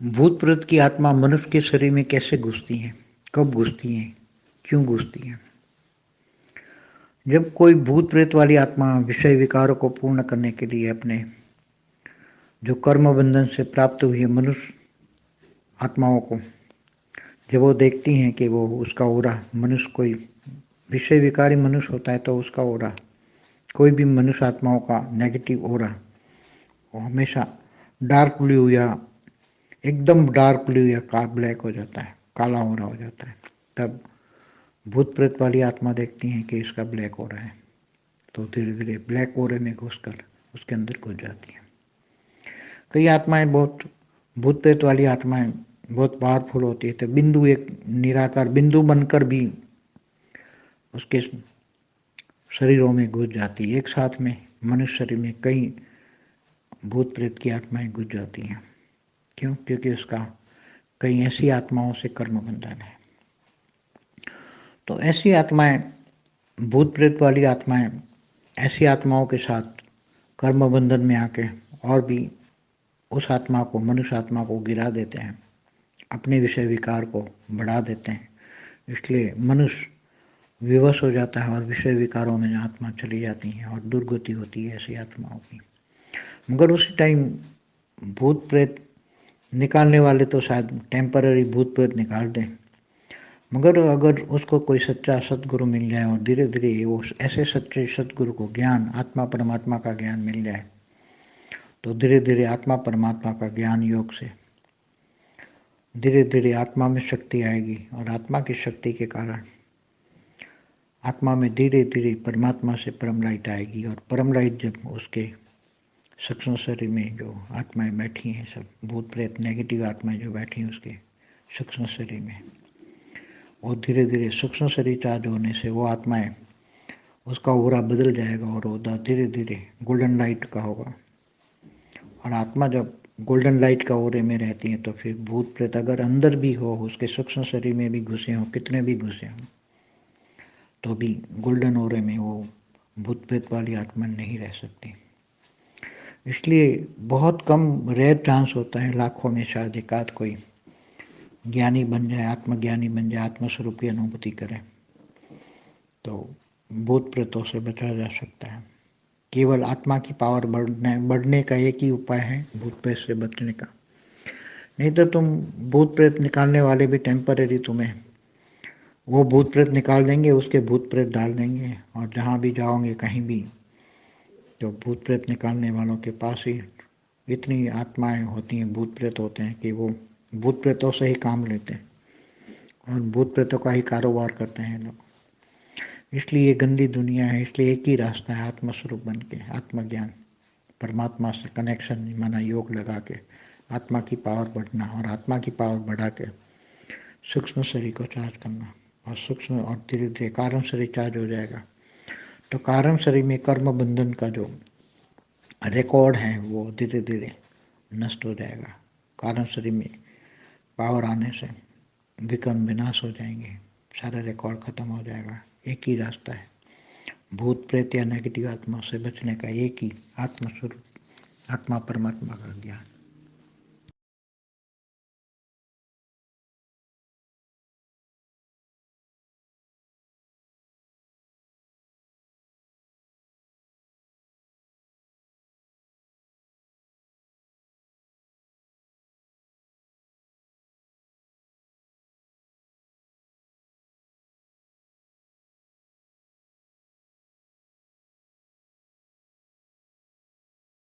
भूत प्रेत की आत्मा मनुष्य के शरीर में कैसे घुसती है, कब घुसती है, क्यों घुसती है? जब कोई भूत प्रेत वाली आत्मा विषय विकारों को पूर्ण करने के लिए अपने जो कर्म बंधन से प्राप्त हुई है मनुष्य आत्माओं को जब वो देखती हैं कि वो उसका ओरा मनुष्य कोई विषय विकारी मनुष्य होता है तो उसका ओरा कोई भी मनुष्य आत्माओं का नेगेटिव ओरा वो हमेशा डार्क ब्लू या एकदम डार्क ब्लू या ब्लैक हो जाता है, काला ओरा हो जाता है। तब भूत प्रेत वाली आत्मा देखती हैं कि इसका ब्लैक ओरा है तो धीरे धीरे ब्लैक ओरे में घुसकर उसके अंदर घुस जाती है। कई आत्माएं बहुत भूत प्रेत वाली आत्माएं बहुत पावरफुल होती है तो बिंदु एक निराकार बिंदु बनकर भी उसके शरीरों में घुस जाती है। एक साथ में मनुष्य शरीर में कई भूत प्रेत की आत्माएं घुस जाती हैं। क्यों? क्योंकि उसका कई ऐसी आत्माओं से कर्म बंधन है। तो ऐसी आत्माएं भूत प्रेत वाली आत्माएं ऐसी आत्माओं के साथ कर्म बंधन में आके और भी उस आत्मा को मनुष्य आत्मा को गिरा देते हैं, अपने विषय विकार को बढ़ा देते हैं। इसलिए मनुष्य विवश हो जाता है और विषय विकारों में आत्मा चली जाती है और दुर्गति होती है ऐसी आत्माओं की। मगर उसी टाइम भूत प्रेत निकालने वाले तो शायद टेम्पररी भूत प्रेत निकाल दें, मगर अगर उसको कोई सच्चा सतगुरु मिल जाए और धीरे धीरे वो ऐसे सच्चे सतगुरु को ज्ञान आत्मा परमात्मा का ज्ञान मिल जाए तो धीरे धीरे आत्मा परमात्मा का ज्ञान योग से धीरे धीरे आत्मा में शक्ति आएगी और आत्मा की शक्ति के कारण आत्मा में धीरे धीरे परमात्मा से परम लाइट आएगी और परम लाइट जब उसके सूक्ष्म शरीर में जो आत्माएं बैठी हैं, सब भूत प्रेत नेगेटिव आत्माएं जो बैठी हैं उसके सूक्ष्म शरीर में, और धीरे धीरे सूक्ष्म शरीर चार्ज होने से वो आत्माएं उसका ओरा बदल जाएगा और ओरा धीरे धीरे गोल्डन लाइट का होगा। और आत्मा जब गोल्डन लाइट का ओरे में रहती है तो फिर भूत प्रेत अगर अंदर भी हो उसके सूक्ष्म शरीर में भी घुसे हों, कितने भी घुसे हों, तो भी गोल्डन ओरे में वो भूत प्रेत वाली आत्मा नहीं रह सकती। इसलिए बहुत कम रेयर चांस होता है, लाखों में शायद एकाध कोई ज्ञानी बन जाए, आत्मज्ञानी बन जाए, आत्मस्वरूप की अनुभूति करे तो भूत प्रेतों से बचा जा सकता है। केवल आत्मा की पावर बढ़ने का एक ही उपाय है भूत प्रेत से बचने का। नहीं तो तुम भूत प्रेत निकालने वाले भी टेम्परेरी तुम्हें वो भूत प्रेत निकाल देंगे, उसके भूत प्रेत डाल देंगे और जहाँ भी जाओगे कहीं भी तो भूत प्रेत निकालने वालों के पास ही इतनी आत्माएं होती हैं, भूत प्रेत होते हैं कि वो भूत प्रेतों से ही काम लेते हैं और भूत प्रेतों का ही कारोबार करते हैं लोग। इसलिए ये गंदी दुनिया है। इसलिए एक ही रास्ता है आत्मस्वरूप बन के आत्मज्ञान परमात्मा से कनेक्शन माना योग लगा के आत्मा की पावर बढ़ना और आत्मा की पावर बढ़ा के सूक्ष्म शरीर को चार्ज करना और सूक्ष्म और धीरे धीरे कारण शरीर चार्ज हो जाएगा तो कारण शरीर में कर्म बंधन का जो रिकॉर्ड है वो धीरे धीरे नष्ट हो जाएगा। कारण शरीर में पावर आने से विकर्म विनाश हो जाएंगे, सारा रिकॉर्ड खत्म हो जाएगा। एक ही रास्ता है भूत प्रेत या नेगेटिव आत्मा से बचने का, एक ही आत्मस्वरूप आत्मा परमात्मा का ज्ञान।